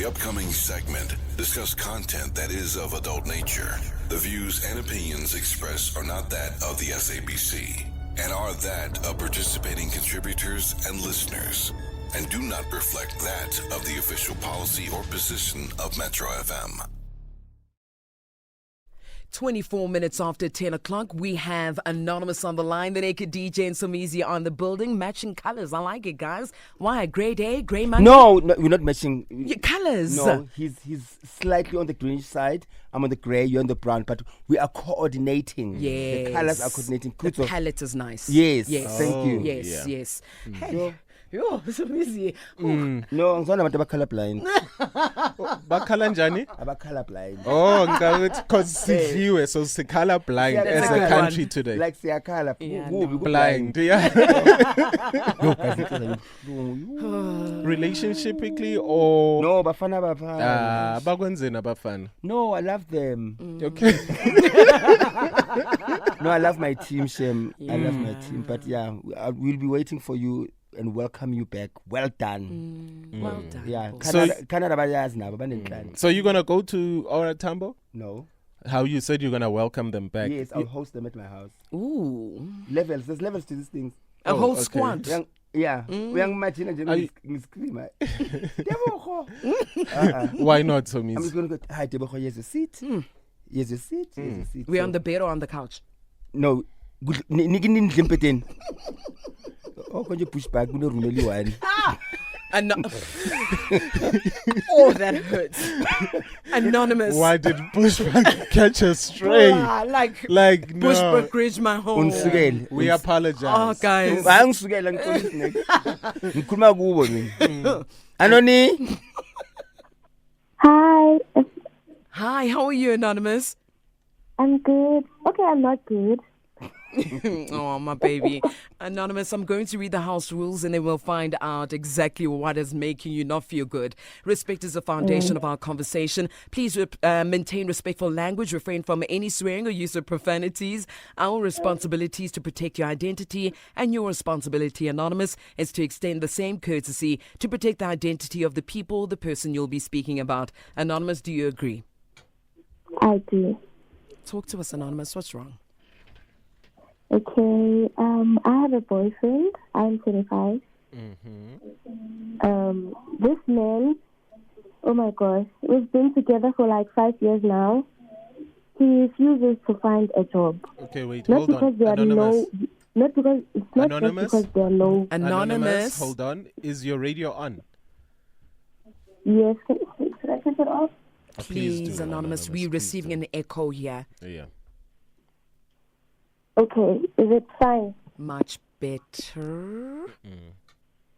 The upcoming segment discuss content that is of adult nature. The views and opinions expressed are not that of the SABC and are that of participating contributors and listeners, and do not reflect that of the official policy or position of Metro FM. 24 minutes after 10 o'clock, we have Anonymous on the line, the Naked DJ and Somizi on the building. Matching colors. I like it, guys. Why? Grey day, grey money? No, we're not matching. Your colors. No, he's slightly on the greenish side. I'm on the grey, you're on the brown, but we are coordinating. Yes. The colors are coordinating. The palette is nice. Yes. Yes. Thank you. Yes, Yeah. yes. Hey. Yo, Somizi. No, ngizona abantu colorblind. Bakhala njani? Colorblind. Oh, because sidliwe, so si color blind Yeah, as that's a a good country one. today. Like say color. Yeah, Who no. blind, yeah. No, Relationshipically or bafana. bakwenzeni abafana? No, I love them. Okay. No, I love my team, Shem. I love my team. But yeah, we'll be waiting for you and welcome you back. Well done. Well done. Yeah. boss. Canada bayazi nabo banenhlanje. So you're gonna go to Ora Tambo? No. How you said you're gonna welcome them back? Yes, I'll host them at my house. Ooh. Levels. There's levels to these things. A whole okay. squad. Yeah. Uyangimagine nje ngiscream. Tebogo. Why not, I'm Somizi? just going to go, hi, Tebogo, here's a seat. Here's a seat. Here's a seat. We're on the bed or on the couch? No. Good. Niki ndlimpeten. Oh, konje push back. Kuno room eli1. Oh, that hurts. Anonymous. Why did Bushback catch us stray? Like Like, no. Bushbuck Ridge, my home. Unsukele. We apologize. Oh, guys. Hayi ngisukela ngixolisa next. Ngikhuluma kubo mina. Anoni? Hi, Hi, how are you, Anonymous? I'm good. Okay, I'm not good. Oh, my baby. Anonymous, I'm going to read the house rules and then we'll find out exactly what is making you not feel good. Respect is the foundation of our conversation. Please maintain respectful language, refrain from any swearing or use of profanities. Our responsibility is to protect your identity, and your responsibility, Anonymous, is to extend the same courtesy to protect the identity of the people, the person you'll be speaking about. Anonymous, do you agree? I do. Talk to us, Anonymous. What's wrong? Okay, I have a boyfriend. I'm 25. This man, oh my gosh, we've been together for like 5 years now. He refuses to find a job. Okay, wait, Not hold because on. they are Anonymous. low. Not because it's not Anonymous? just because they are low. Anonymous. Hold on. Is your radio on? Yes, should I take it off? Please, do, Anonymous. We're please receiving do. an echo here. Yeah. Okay, is it fine? Much better.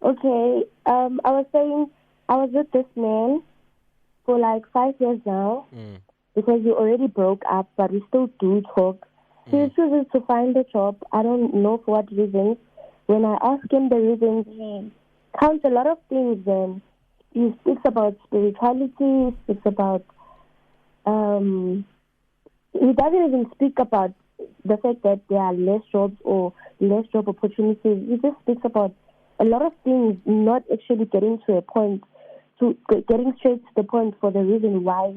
Okay, I was saying I was with this man for like 5 years now because we already broke up, but we still do talk. He refuses to find a job. I don't know for what reasons. When I ask him the reasons, he counts a lot of things and he speaks about spirituality, he speaks about, he doesn't even speak about the fact that there are less jobs or less job opportunities. He just speaks about a lot of things, not actually getting to a point, getting straight to the point for the reason why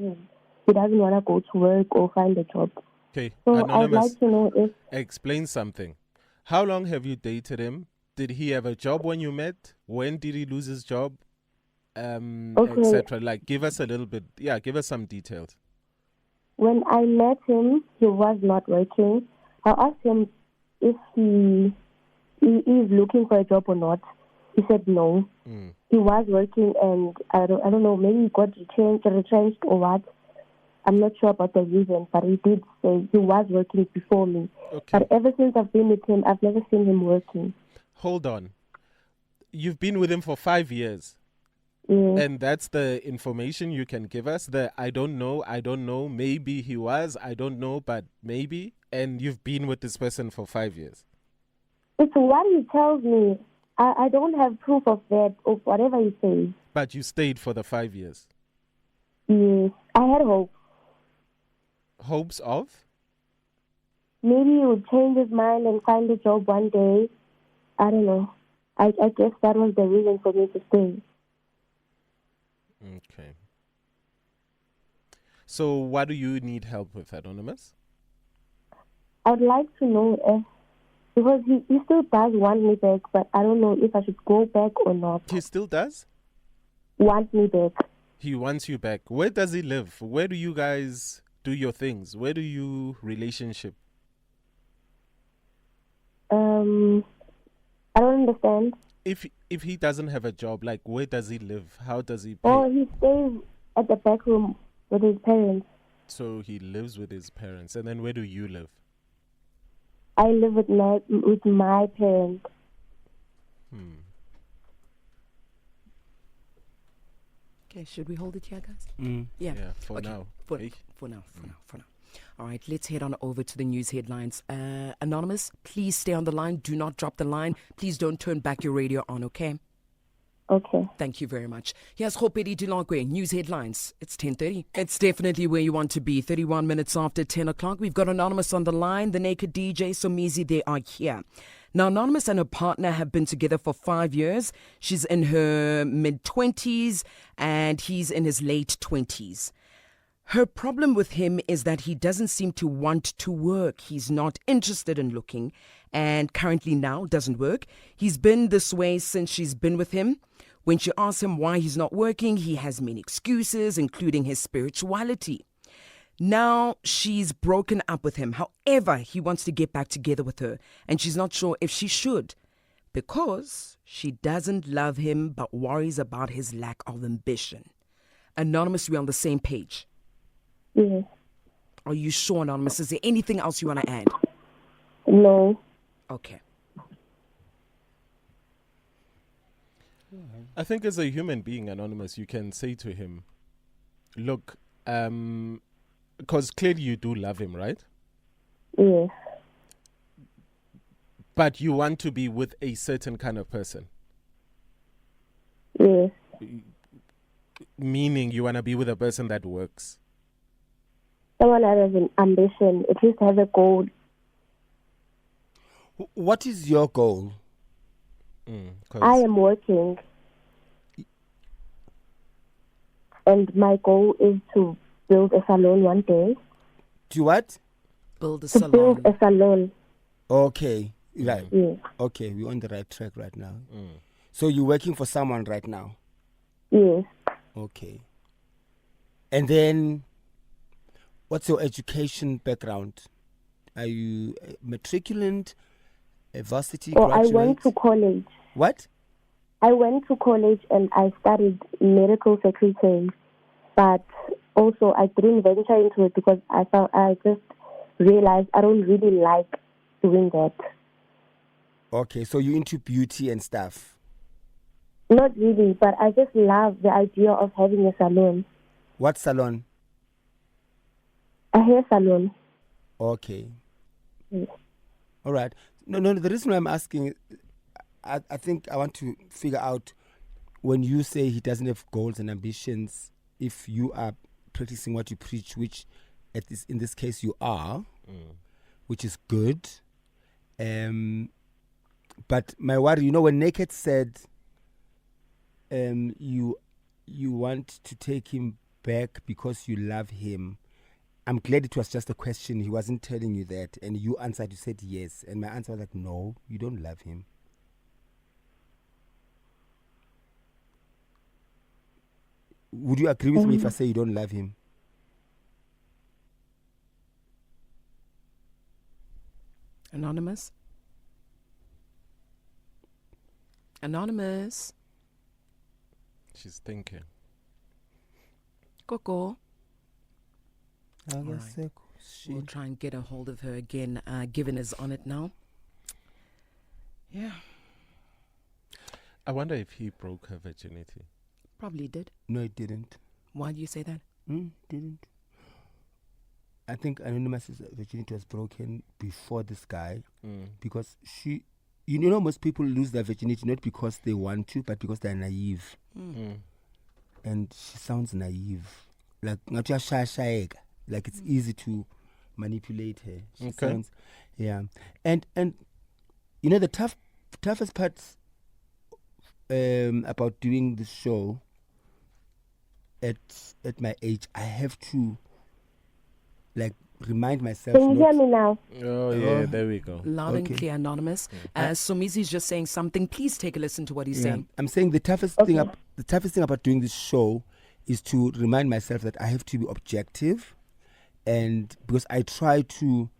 he doesn't want to go to work or find a job. Okay, So I'd Anonymous, like to know if explain something. How long have you dated him? Did he have a job when you met? When did he lose his job? Etc. Like, give us a little bit. Yeah, give us some details. when I met him, he was not working. I asked him if he is looking for a job or not. He said no. He was working, and I don't know, maybe he got retrenched or what. I'm not sure about the reason, but he did say he was working before me. Okay. But ever since I've been with him, I've never seen him working. Hold on. You've been with him for 5 years. Yeah. And that's the information you can give us. The I don't know, maybe he was, I don't know, but maybe. And you've been with this person for 5 years. It's what he tells me. I don't have proof of that, of whatever he says. But you stayed for the 5 years. Yes, I had hope. Hopes of? Maybe he would change his mind and find a job one day. I don't know. I guess that was the reason for me to stay. Okay. So what do you need help with, Anonymous? I'd like to know if, because he still does want me back, but I don't know if I should go back or not. He still does? Want me back. He wants you back. Where does he live? Where do you guys do your things? Where do you relationship? I don't understand. If he doesn't have a job, like where does he live? How does he pay? Oh, he stays at the back room with his parents. So he lives with his parents. And then where do you live? I live with my parents. Okay, should we hold it here, guys? Yeah, for now. For Eh? now. All right, let's head on over to the news headlines. Anonymous, please stay on the line. Do not drop the line. Please don't turn back your radio on, okay? Okay. Thank you very much. Here's Hopedi Dilongwe, news headlines. It's 10:30. It's definitely where you want to be. 31 minutes after 10 o'clock. We've got Anonymous on the line, the Naked DJ, Somizi, they are here. Now, Anonymous and her partner have been together for 5 years. She's in her mid-20s and he's in his late 20s. Her problem with him is that he doesn't seem to want to work. He's not interested in looking and currently now doesn't work. He's been this way since she's been with him. When she asks him why he's not working, he has many excuses, including his spirituality. Now she's broken up with him. However, he wants to get back together with her and she's not sure if she should because she doesn't love him but worries about his lack of ambition. Anonymous, we're on the same page. Yes. Are you sure, Anonymous? Is there anything else you want to add? No. Okay. I think as a human being, Anonymous, you can say to him, look, because clearly you do love him, right? Yes. But you want to be with a certain kind of person. Yes. Meaning you want to be with a person that works. Someone that has an ambition, at least has a goal. What is your goal? 'Cause I am working. And my goal is to build a salon one day. Do what? Build a To salon. build a salon. Okay, right. Yes. Okay, we're on the right track right now. So you're working for someone right now? Yes. Okay. And then, what's your education background? Are you a matriculant, a varsity Oh, graduate? I went to college. What? I went to college and I studied medical secretary, but also I didn't venture into it because I just realized I don't really like doing that. Okay, so you're into beauty and stuff. Not really, but I just love the idea of having a salon, What salon? a hair salon. Okay. Yes. All right. No, the reason why I'm asking, I think I want to figure out when you say he doesn't have goals and ambitions, if you are practicing what you preach, which in this case you are, which is good. But my worry, when Naked said you want to take him back because you love him, I'm glad it was just a question. He wasn't telling you that. And you answered, you said yes. And my answer was like, no, you don't love him. Would you agree with me if I say you don't love him? Anonymous? Anonymous? she's thinking. Coco. Right. We'll try and get a hold of her again. Given is on it now. Yeah. I wonder if he broke her virginity. Probably did. No, it didn't. Why do you say that? Didn't. I think Anonymous's virginity was broken before this guy because she, most people lose their virginity not because they want to, but because they're naive. And she sounds naive. Like it's easy to manipulate her. She sounds, yeah. And the toughest part about doing this show at my age, I have to like remind myself. Can you hear not- me now? Oh, yeah, there we go. Loud Okay. and clear, Anonymous. Sumizi is just saying something. Please take a listen to what he's Yeah. saying. I'm saying the toughest thing about doing this show is to remind myself that I have to be objective, and because I try to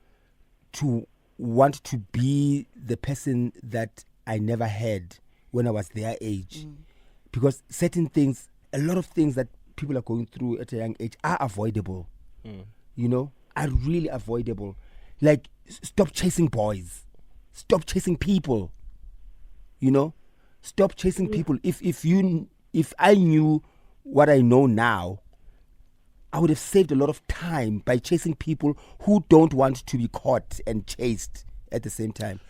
want to be the person that I never had when I was their age, because certain things, a lot of things that people are going through at a young age are avoidable. You know, are really avoidable. Like, stop chasing boys, stop chasing people. You know, stop chasing people. If I knew what I know now, I would have saved a lot of time by chasing people who don't want to be caught and chased at the same time.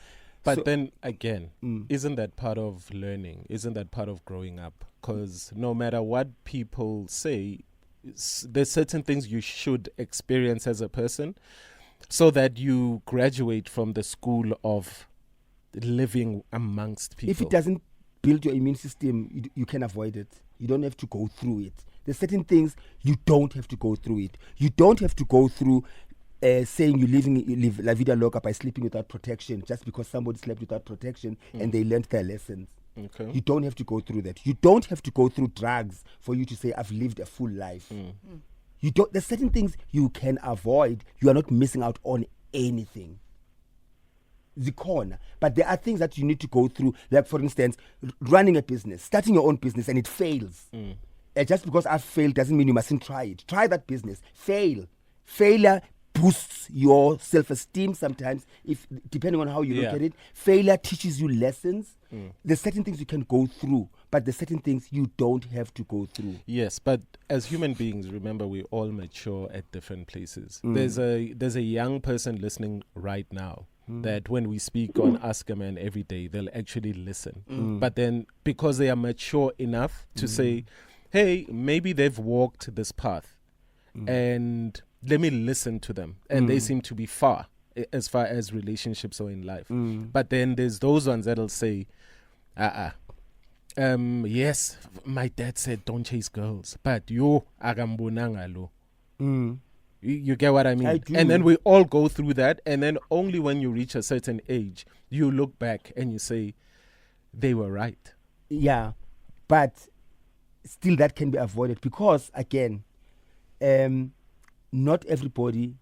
But So- then again, isn't that part of learning? Isn't that part of growing up? Because no matter what people say, there's certain things you should experience as a person so that you graduate from the school of living amongst people. If it doesn't build your immune system, you can avoid it. You don't have to go through it. There's certain things you don't have to go through it. You don't have to go through saying you live la vida loca by sleeping without protection just because somebody slept without protection and they learned their lessons. Okay. You don't have to go through that. You don't have to go through drugs for you to say I've lived a full life. You don't. There's certain things you can avoid. You are not missing out on anything. The corner, but there are things that you need to go through. Like, for instance, running a business, starting your own business, and it fails. Just because I've failed doesn't mean you mustn't try it. Try that business. Failure boosts your self-esteem sometimes, if depending on how you look Yeah. at it. Failure teaches you lessons. There's certain things you can go through, but there's certain things you don't have to go through. Yes, but as human beings, remember, we all mature at different places. There's a young person listening right now that when we speak on Ask a Man every day, they'll actually listen. But then because they are mature enough to say, hey, maybe they've walked this path and let me listen to them. And they seem to be far as relationships are in life. But then there's those ones that'll say, yes, my dad said don't chase girls, but you agambonanga lo. You get what I mean? I do. And then we all go through that, and then only when you reach a certain age, you look back and you say, they were right. Yeah, but still that can be avoided because, again, not everybody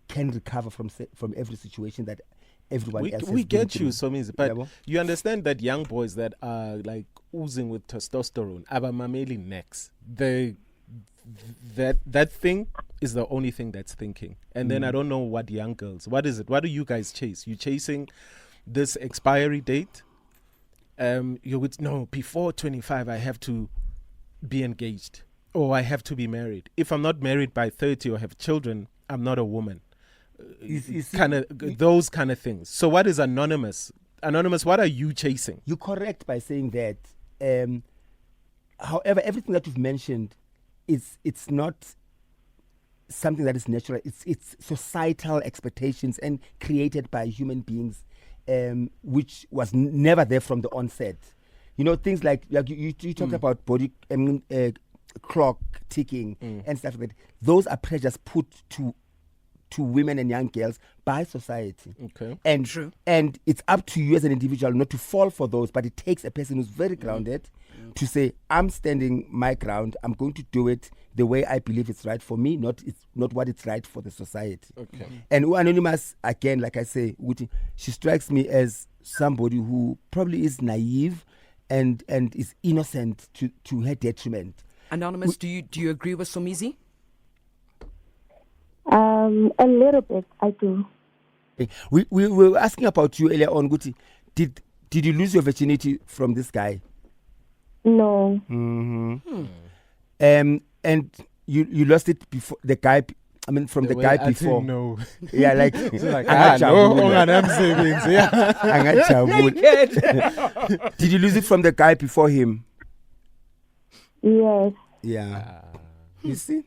can recover from every situation that everyone else has We been get through. you, Somizi, but Yabo? you understand that young boys that are like oozing with testosterone, abamameli necks, that thing is the only thing that's thinking. And then I don't know what young girls, what is it? What do you guys chase? You chasing this expiry date? You would no, before 25 I have to be engaged or I have to be married. If I'm not married by 30 or have children, I'm not a woman. You see- Kind of those kind of things. So what is Anonymous? Anonymous, what are you chasing? You're correct by saying that. However, everything that you've mentioned, it's not something that is natural. It's societal expectations and created by human beings, which was never there from the onset. You know, things like you talked about body clock ticking and stuff like that. Those are pressures put to women and young girls by society. Okay. And True. and it's up to you as an individual not to fall for those, but it takes a person who's very grounded to say, I'm standing my ground, I'm going to do it the way I believe it's right for me, not what it's right for the society. Okay. And Anonymous, again, like I say, she strikes me as somebody who probably is naive and is innocent to her detriment. Anonymous, do you agree with Somizi? A little bit, I do. We were asking about you earlier on, Guti. Did you lose your virginity from this guy? No. And you lost it before the guy. I mean, from the way guy I before. didn't know. Yeah, like, angajabula. Did you lose it from the guy before him? Yes. Yeah. You see?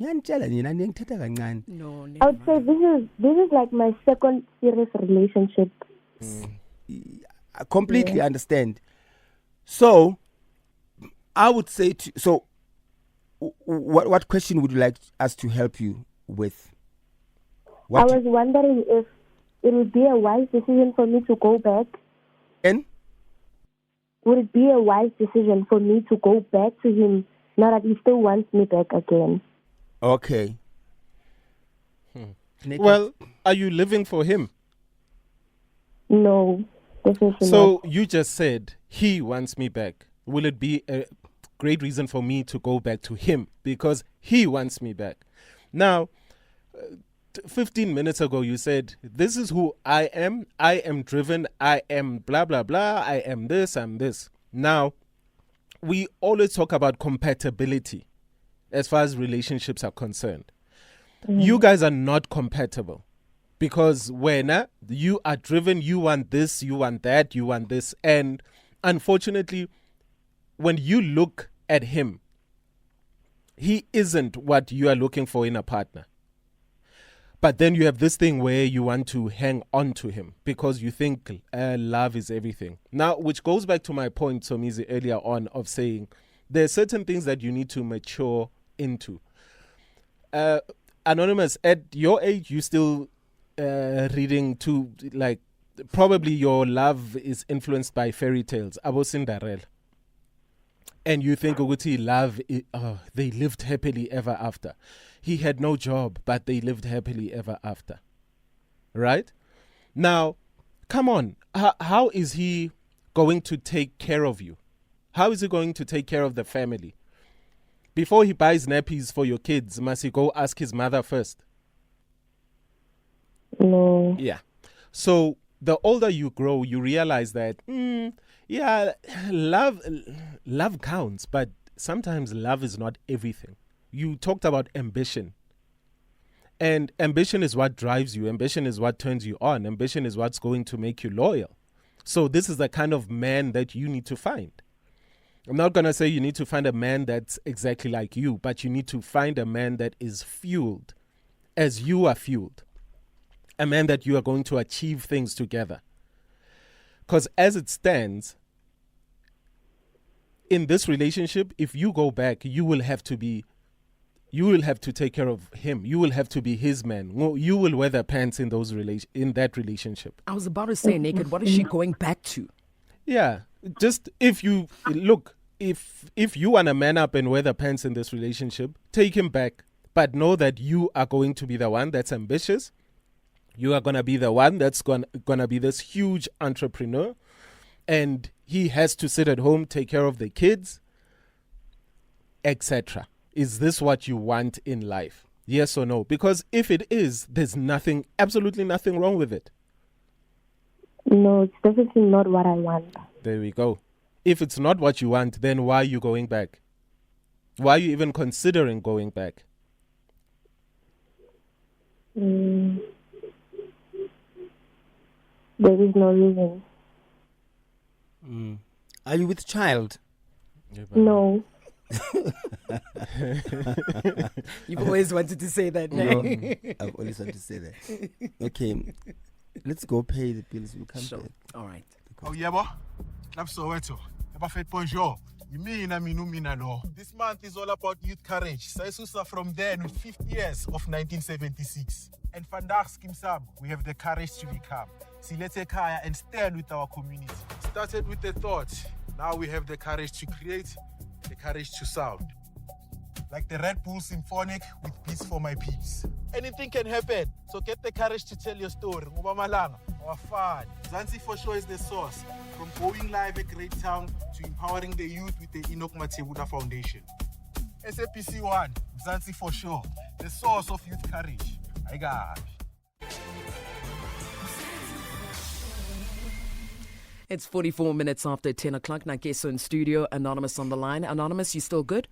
Ngiyantshela nina ngithatha kancane. No, I would say this is like my second serious relationship. I completely understand. So, I would say what question would you like us to help you with? I was wondering if it would be a wise decision for me to go back. And Would it be a wise decision for me to go back to him now that he still wants me back again? okay. Naked. Well, are you living for him? No, definitely So not. you just said he wants me back. Will it be a great reason for me to go back to him because he wants me back? Now, 15 minutes ago you said, this is who I am driven, I am blah blah blah, I am this, I'm this. Now, we always talk about compatibility as far as relationships are concerned. You guys are not compatible because when you are driven, you want this, you want that, you want this, and unfortunately when you look at him, he isn't what you are looking for in a partner. But then you have this thing where you want to hang on to him because you think love is everything. Now, which goes back to my point, Somizi, earlier on of saying there are certain things that you need to mature into. Anonymous, at your age, you still reading to, like, probably your love is influenced by fairy tales, Abo Cinderella. And you think, Uguti, love, they lived happily ever after. He had no job, but they lived happily ever after. Right? Now, come on. How is he going to take care of you? How is he going to take care of the family? Before he buys nappies for your kids, must he go ask his mother first? No. Yeah. So the older you grow, you realize that, yeah, love counts, but sometimes love is not everything. You talked about ambition. And ambition is what drives you. Ambition is what turns you on. Ambition is what's going to make you loyal. So this is the kind of man that you need to find. I'm not going to say you need to find a man that's exactly like you, but you need to find a man that is fueled as you are fueled. A man that you are going to achieve things together. Because as it stands, in this relationship, if you go back, you will have to take care of him. You will have to be his man. You will wear the pants in that relationship. I was about to say, Naked, what is she going back to? Yeah. Just if you look, if you want to man up and wear the pants in this relationship, take him back. But know that you are going to be the one that's ambitious. You are going to be the one that's going to be this huge entrepreneur. And he has to sit at home, take care of the kids, etc. Is this what you want in life? Yes or no? Because if it is, there's absolutely nothing wrong with it. No, it's definitely not what I want. There we go. If it's not what you want, then why are you going back? Why are you even considering going back? There is no reason. Are you with child? No. You've always wanted to say that, No, no? I've always wanted to say that. Okay, let's go pay the bills. We'll come Sure. back. All right. Oh, yeah, boy. That's so weto. Bonjour. You mean no. This month is all about youth courage. Saisusa from then with 50 years of 1976. And vandaag Skimsam, we have the courage to become. Silete Kaya and stand with our community. Started with the thought. Now we have the courage to create, the courage to sound. Like the Red Bull Symphonic with Beats for My Peeps. Anything can happen, so get the courage to tell your story. Ngoba malanga, our fun. Zanzi for sure is the source. From going live at Great Town to empowering the youth with the Enoch Matebuda Foundation. SAPC 1, Zanzi for sure, the source of youth courage. I got. It's 44 minutes after 10 o'clock. Nageso in studio. Anonymous on the line. Anonymous, you still good?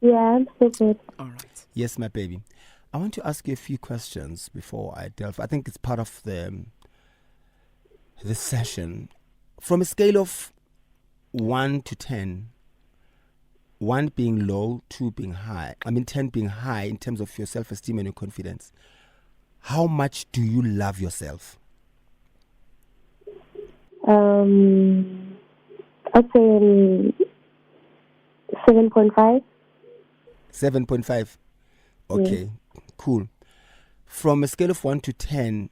Yeah, I'm so good. All right. Yes, my baby. I want to ask you a few questions before I delve. I think it's part of the session. From a scale of 1 to 10, 1 being low, 2 being high, 10 being high in terms of your self-esteem and your confidence, how much do you love yourself? I'd say 7.5. 7.5. Okay, cool. from a scale of 1 to 10,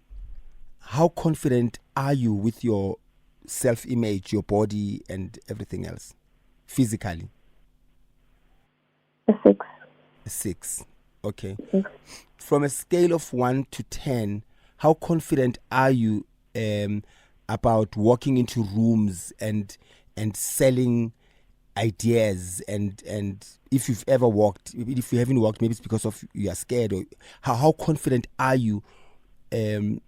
how confident are you with your self-image, your body, and everything else, physically? A 6. A 6. Okay. 6. From a scale of 1 to 10, how confident are you about walking into rooms and selling ideas, and if you've ever walked, if you haven't walked, maybe it's because of you are scared, or how confident are you in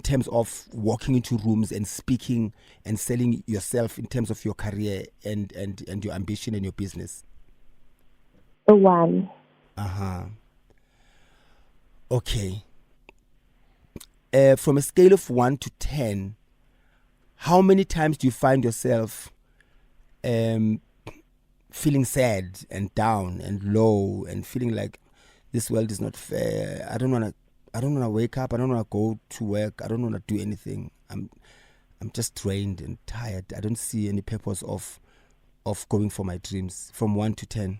terms of walking into rooms and speaking and selling yourself in terms of your career and your ambition and your business? A 1. Okay. From a scale of 1 to 10, how many times do you find yourself feeling sad and down and low and feeling like this world is not fair? I don't want to wake up. I don't want to go to work. I don't want to do anything. I'm just drained and tired. I don't see any purpose of going for my dreams. From 1 to 10.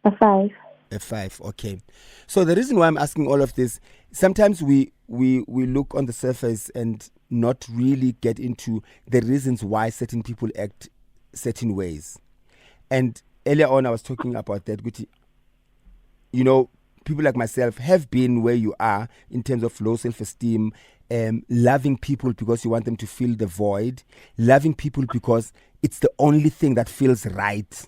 A 5. A 5, okay. So the reason why I'm asking all of this, sometimes we look on the surface and not really get into the reasons why certain people act certain ways. And earlier on I was talking about that, Guti. You know, people like myself have been where you are in terms of low self-esteem, loving people because you want them to fill the void, loving people because it's the only thing that feels right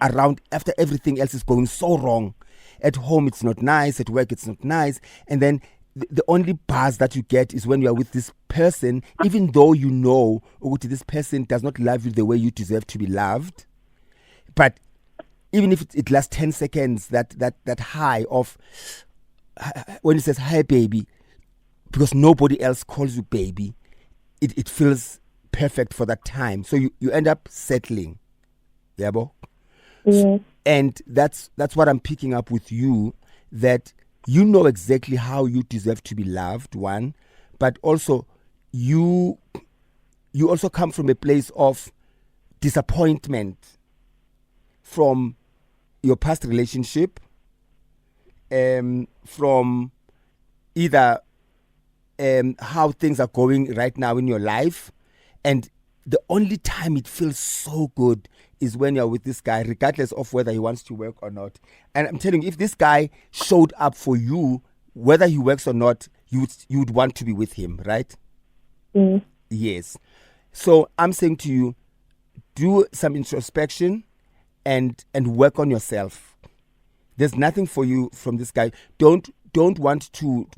around after everything else is going so wrong. At home it's not nice, at work it's not nice, and then the only buzz that you get is when you are with this person, even though you know this person does not love you the way you deserve to be loved. But even if it lasts 10 seconds, that high of when he says hi baby, because nobody else calls you baby, it feels perfect for that time. So you end up settling. Yeah, bo? Yes. And that's what I'm picking up with you, that you know exactly how you deserve to be loved, one, but also you also come from a place of disappointment from your past relationship, from either how things are going right now in your life, and the only time it feels so good is when you're with this guy, regardless of whether he wants to work or not. And I'm telling you, if this guy showed up for you, whether he works or not, you would want to be with him, right? Mm. Yes. So I'm saying to you, do some introspection and work on yourself. There's nothing for you from this guy. Don't want to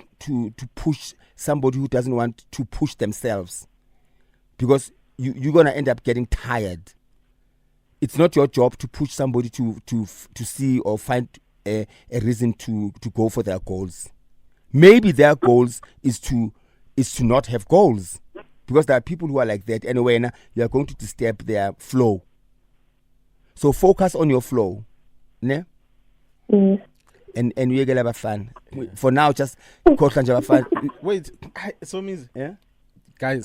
push somebody who doesn't want to push themselves, because you're gonna end up getting tired. It's not your job to push somebody to see or find a reason to go for their goals. Maybe their goals is to not have goals, because there are people who are like that anyway. And you are going to disturb their flow. So focus on your flow, ne? Yes. And we get a fan. For now, just call fan. Wait, so means Yeah. guys,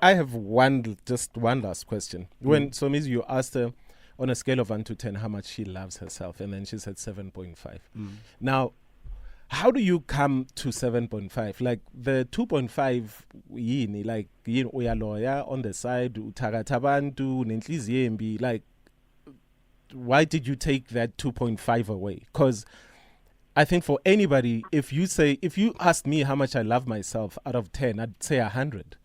I have one last question. When so means you asked her on a scale of 1 to 10 how much she loves herself, and then she said 7.5. Now, how do you come to 7.5? Like the 2.5 yini, like uyaloya on the side, utagatabantu nenhliziyo embi, like why did you take that 2.5 away? Because I think for anybody, if you asked me how much I love myself out of 10, I'd say 100,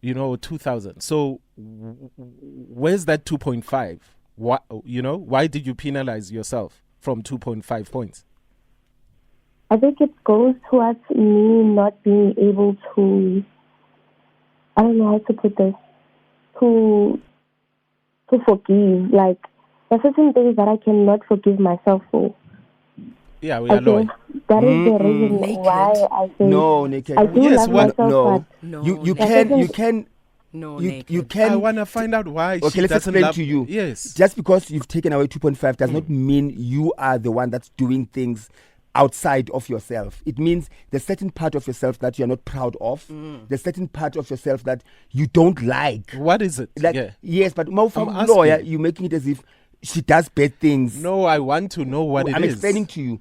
2,000. So where's that 2.5? Why did you penalize yourself from 2.5 points? I think it goes towards me not being able to, I don't know how to put this, to forgive. Like, there are certain things that I cannot forgive myself for. Yeah, we are loyal. That is the reason Naked. why I say No, naked. I do Yes, love what- myself, no. No, You naked. can No, you naked. can. I want to find out why Okay, she let's doesn't explain love to you. Yes. Just because you've taken away 2.5 does not mean you are the one that's doing things outside of yourself. It means there's certain part of yourself that you're not proud of. There's certain part of yourself that you don't like. What is it? Like, Yeah. yes, but more from I'm asking. lawyer, you're making it as if she does bad things. No, I want to know what it is. I'm explaining to you.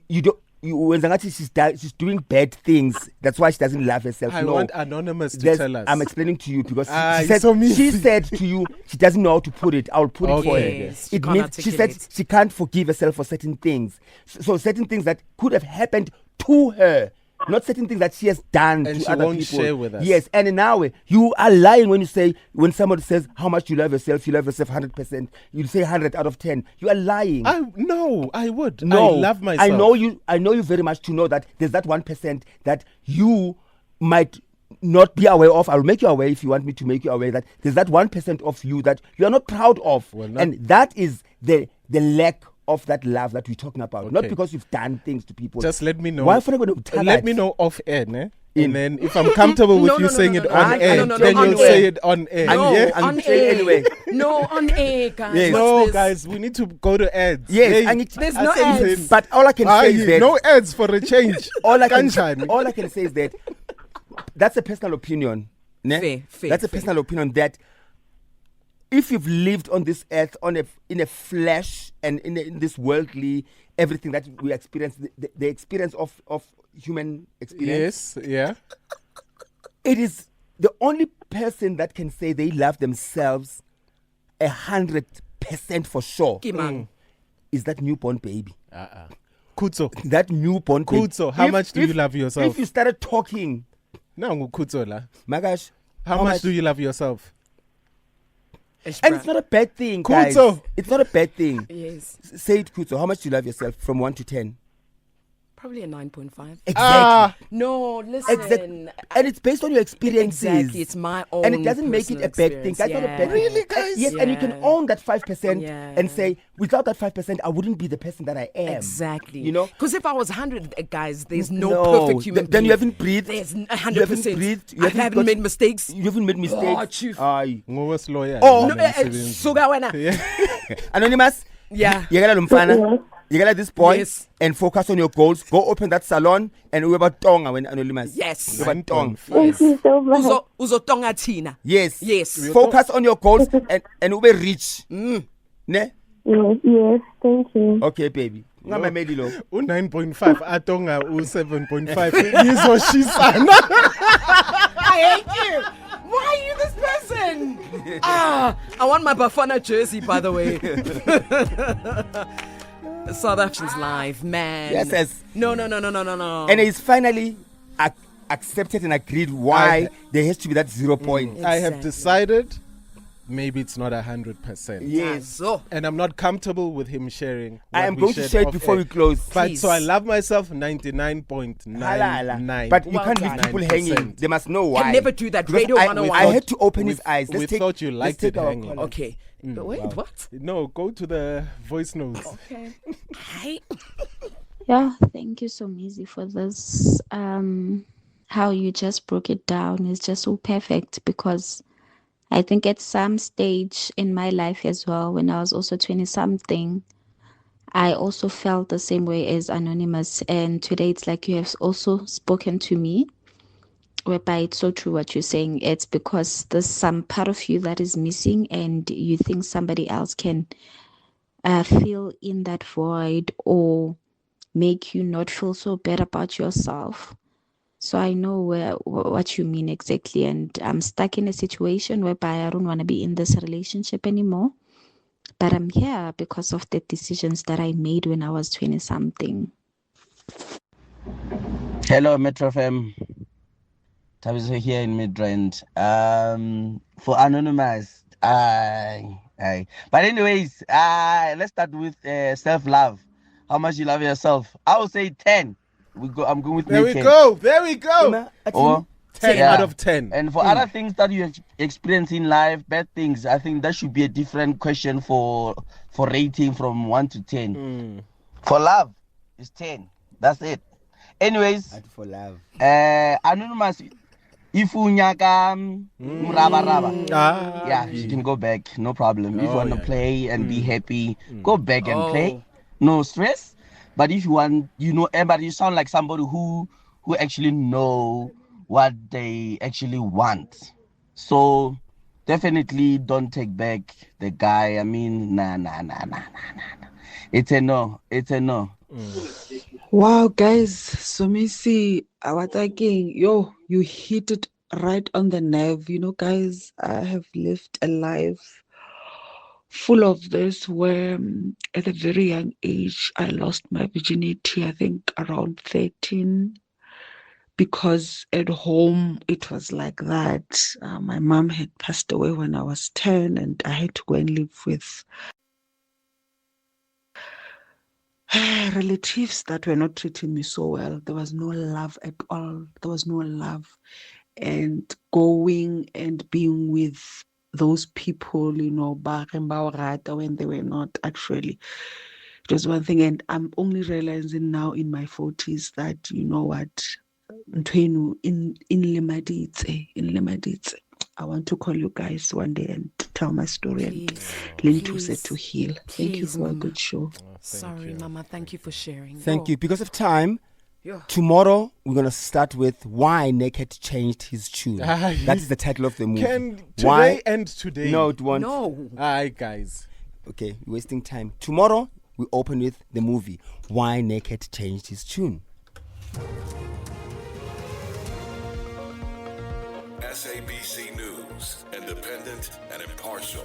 You don't. she's doing bad things. That's why she doesn't love herself. I No. want Anonymous to There's- tell us. I'm explaining to you because Ah, she, said, so mean. she said to you she doesn't know how to put it. I'll put it for her. Okay. Yes, she It can't means she said articulate. she can't forgive herself for certain things. So certain things that could have happened to her, not certain things that she has done And to she other won't people. share with us. Yes, and now you are lying when you say, when somebody says how much you love yourself 100%. You say 100 out of 10. You are lying. I would. No, I love myself. I know you very much to know that there's that 1% that you might not be aware of. I'll make you aware if you want me to make you aware that there's that 1% of you that you are not proud of. Well, not- and that is the lack of that love that we're talking about. Not Okay. because you've done things to people. Just let me know. Why for going to Let me know off air, ne? In- And then if I'm comfortable with No, you no, saying no, it no, on no. air, No, no, no, then on you'll air. say it on air. No, Yeah? I'm on saying air. anyway. No, on air, guys. Yes. What's No, this? guys, we need to go to ads. Yes, Hey, and There's I no said ads. it. But all I can say is that no ads for a change. all I can Kanjani? say is that that's a personal opinion. Ne? Fair, That's a fair. personal opinion that if you've lived on this earth in a flesh and in this worldly everything that we experience, the experience of human experience, Yes, yeah. it is the only person that can say they love themselves 100% for sure. Kimang. Is that newborn baby? Kutso. That newborn baby. Kutso, how much do you love yourself? If you started talking, No, Kutso la. Magash, How much do you love yourself? And it's not a bad thing, guys. Kutso. It's not a bad thing. Yes, Say it, Kutso. How much do you love yourself from 1 to 10? probably a 9.5. Exactly. No, listen. Exactly. And it's based on your experiences. Exactly, it's my own. And it doesn't make it a personal bad thing. experience. That's not a bad Yeah. thing. guys? Yes, and you can Yeah. own that 5% Yeah. and say, without that 5%, I wouldn't be the person that I am. Exactly. You know? Because if I was 100, guys, there's no, No, perfect human then you being. haven't breathed. There's You 100%. haven't breathed. You I haven't got- made mistakes. You haven't made mistakes. Chief. Aye. Ngowas lawyer. Oh, No, suga wena. Anonymous? Yeah. Yekela lo mfana. Yekela this boy. Yes. And focus on your goals. Go open that salon and we were tonga when Anonymous. Yes. We were tonga. Thank you so much. Uzotonga thina. Yes. Yes. Focus on your goals and ube rich. Ne? Yes, thank you. Okay, baby. Ungamameli lo. U9.5 atonga u7.5 ngizoshisana. I hate you. Why are you this person? I want my Bafana jersey, by the way. South Africans live, man. Yes. No. And it's finally accepted and agreed why there has to be that 0 point. I have Exactly. decided maybe it's not 100%. Yes. So, And I'm not comfortable with him sharing. I what am we going to shared share it off before air. we close. But Please. so I love myself Hala, 99.99. hala. But you Well can't done. leave people hanging. 9%. They must know why. Can never do that. Because Radio I 101. I had to open his We- eyes. we thought you liked let's take it our hanging. caller. okay. Wait, what? No, go to the voice notes. Okay. Hi. Yeah, thank you so Mizzy for this. How you just broke it down is just so perfect because I think at some stage in my life as well, when I was also 20 something, I also felt the same way as Anonymous. And today it's like you have also spoken to me, whereby it's so true what you're saying. It's because there's some part of you that is missing and you think somebody else can fill in that void or make you not feel so bad about yourself. So I know what you mean exactly, and I'm stuck in a situation whereby I don't want to be in this relationship anymore, but I'm here because of the decisions that I made when I was 20 something. Hello, Metro FM. Tabiso here in Midrand. For Anonymous, but anyways, let's start with self-love. How much you love yourself? I would say 10. I'm going with There we naked. go. There we go. Or 10 yeah. out of 10. And for other things that you experience in life, bad things, I think that should be a different question for rating from 1 to 10. For love, it's 10. That's it. Anyways, For love. Anonymous, if unyaka raba, yeah, you can go back, no problem. If you want to yeah. play and be happy, go back and Oh. play, no stress. But if you want, but you sound like somebody who actually know what they actually want. So definitely don't take back the guy. I mean, nah. It's a no. Wow, guys, Somisi, Awataking, yo, you hit it right on the nerve. You know, guys, I have lived a life full of this where at a very young age, I lost my virginity, I think around 13, because at home it was like that. My mom had passed away when I was 10, and I had to go and live with relatives that were not treating me so well. There was no love at all. There was no love. And going and being with those people, you know, when they were not actually. It was one thing. And I'm only realizing now in my 40s that, you know what, in Lemaditse. I want to call you guys one day and tell my story and Lintuse to heal. Thank you for a good show. Sorry, Mama. Thank you for sharing. Thank you. Because of time, tomorrow we're going to start with why Naked changed his tune. That is the title of the movie. Can today why? end today? No, it won't. No. Aye, guys. Okay, wasting time. Tomorrow we open with the movie Why Naked Changed His Tune. SABC News, independent and impartial.